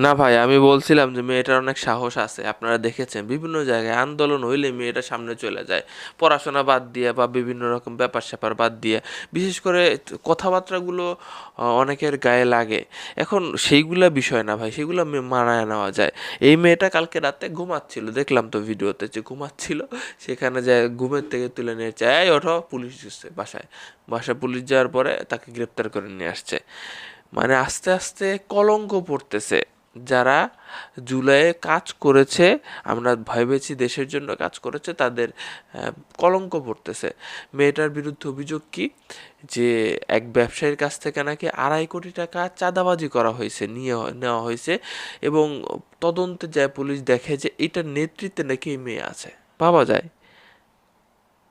না ভাই, আমি বলছিলাম যে মেয়েটার অনেক সাহস আছে। আপনারা দেখেছেন বিভিন্ন জায়গায় আন্দোলন হইলে মেয়েটা সামনে চলে যায়, পড়াশোনা বাদ দিয়ে বা বিভিন্ন রকম ব্যাপার স্যাপার বাদ দিয়ে। বিশেষ করে কথাবার্তাগুলো অনেকের গায়ে লাগে। এখন সেইগুলা বিষয় না ভাই, সেগুলো মানায় নেওয়া যায়। এই মেয়েটা কালকে রাতে ঘুমাচ্ছিল, দেখলাম তো ভিডিওতে যে ঘুমাচ্ছিল, সেখানে যায় ঘুমের থেকে তুলে নিয়ে যায়, এই ওঠো, পুলিশ এসেছে বাসায়। বাসায় পুলিশ যাওয়ার পরে তাকে গ্রেপ্তার করে নিয়ে আসছে। মানে আস্তে আস্তে কলঙ্ক পড়তেছে। যারা জুলাইয়ে কাজ করেছে, আমরা ভেবেছি দেশের জন্য কাজ করেছে, তাদের কলঙ্ক পড়তেছে। মেয়েটার বিরুদ্ধে অভিযোগ কি, যে এক ব্যবসায়ীর কাছ থেকে নাকি 2.5 কোটি টাকা চাঁদাবাজি করা হয়েছে, নেওয়া হয়েছে। এবং তদন্তে যায় পুলিশ দেখে যে এটার নেতৃত্বে নাকি এই মেয়ে আছে। ভাবা যায়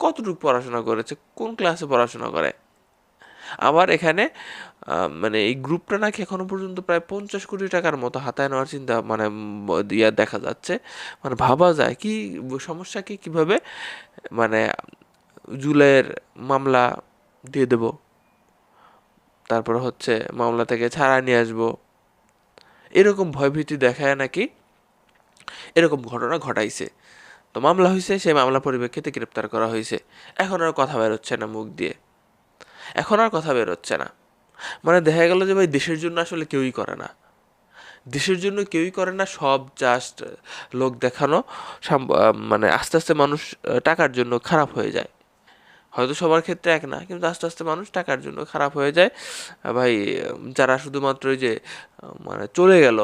কতটুকু পড়াশোনা করেছে, কোন ক্লাসে পড়াশোনা করে। আবার এখানে মানে এই গ্রুপটা নাকি এখনো পর্যন্ত প্রায় 50 কোটি টাকার মতো হাতায় নেওয়ার চিন্তা, মানে ইয়া দেখা যাচ্ছে। মানে ভাবা যায় কি সমস্যাকে কিভাবে, মানে জুলাইয়ের মামলা দিয়ে দেব, তারপর হচ্ছে মামলা থেকে ছাড়া নিয়ে আসবো, এরকম ভয়ভীতি দেখায় নাকি এরকম ঘটনা ঘটাইছে। তো মামলা হয়েছে, সেই মামলা পরিপ্রেক্ষিতে গ্রেপ্তার করা হয়েছে। এখন আর কথা বেরোচ্ছে না মুখ দিয়ে, এখন আর কথা বেরোচ্ছে না। মানে দেখা গেল যে ভাই দেশের জন্য আসলে কেউই করে না, দেশের জন্য কেউই করে না, সব জাস্ট লোক দেখানো। মানে আস্তে আস্তে মানুষ টাকার জন্য খারাপ হয়ে যায়। হয়তো সবার ক্ষেত্রে এক না, কিন্তু আস্তে আস্তে মানুষ টাকার জন্য খারাপ হয়ে যায়। ভাই যারা শুধুমাত্র ওই যে মানে চলে গেল,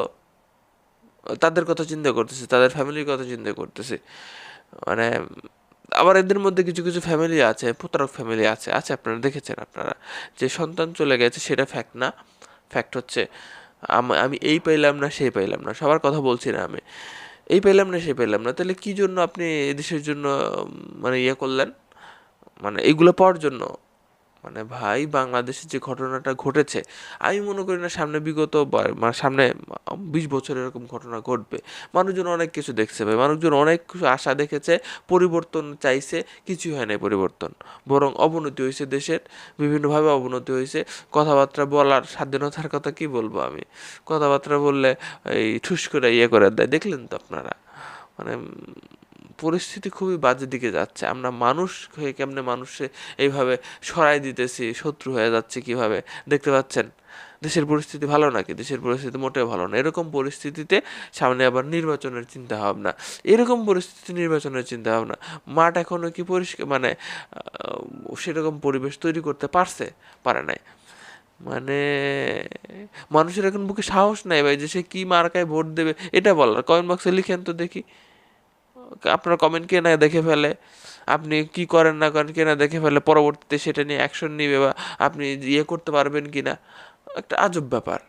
তাদের কথা চিন্তা করতেছে, তাদের ফ্যামিলির কথা চিন্তা করতেছে। মানে আবার এদের মধ্যে কিছু কিছু ফ্যামিলি আছে, প্রতারক ফ্যামিলি আছে আছে আপনারা দেখেছেন। আপনারা যে সন্তান চলে গেছে সেটা ফ্যাক্ট না, ফ্যাক্ট হচ্ছে আমি এই পাইলাম না সেই পাইলাম না, সবার কথা বলছি না আমি, এই পাইলাম না সেই পাইলাম না। তাহলে কি জন্য আপনি দেশের জন্য মানে ইয়ে করলেন, মানে এইগুলো পাওয়ার জন্য? মানে ভাই বাংলাদেশে যে ঘটনাটা ঘটেছে, আমি মনে করি না সামনে মানে সামনে 20 বছর এরকম ঘটনা ঘটবে। মানুষজন অনেক কিছু দেখছে ভাই, মানুষজন অনেক কিছু আশা দেখেছে, পরিবর্তন চাইছে, কিছুই হয় নাই পরিবর্তন, বরং অবনতি হয়েছে দেশের, বিভিন্নভাবে অবনতি হয়েছে। কথাবার্তা বলার স্বাধীনতার কথা কি বলবো আমি, কথাবার্তা বললে এই ঠুস করে ইয়ে করে দেয়, দেখলেন তো আপনারা। মানে পরিস্থিতি খুবই বাজে দিকে যাচ্ছে। আমরা মানুষ হয়ে কেমনে মানুষে এইভাবে সরাই দিতেছি, শত্রু হয়ে যাচ্ছে কিভাবে, দেখতে পাচ্ছেন। দেশের পরিস্থিতি ভালো নাকি? দেশের পরিস্থিতি মোটেও ভালো না। এরকম পরিস্থিতিতে সামনে আবার নির্বাচনের চিন্তা ভাবনা, এরকম পরিস্থিতি নির্বাচনের চিন্তা ভাবনা, মাঠ এখনো কি পরিষ্কার, মানে সেরকম পরিবেশ তৈরি করতে পারছে, পারে নাই। মানে মানুষের এখন বুকে সাহস নাই ভাই যে সে কি মার্কায় ভোট দেবে এটা বলার। কমেন্ট বক্সে লিখেন তো দেখি, আপনার কমেন্ট কে না দেখে ফেলে, আপনি কি করেন না করেন কে না দেখে ফেলে, পরবর্তীতে সেটা নিয়ে অ্যাকশন নিবে বা আপনি ইয়ে করতে পারবেন কি না, একটা আজব ব্যাপার।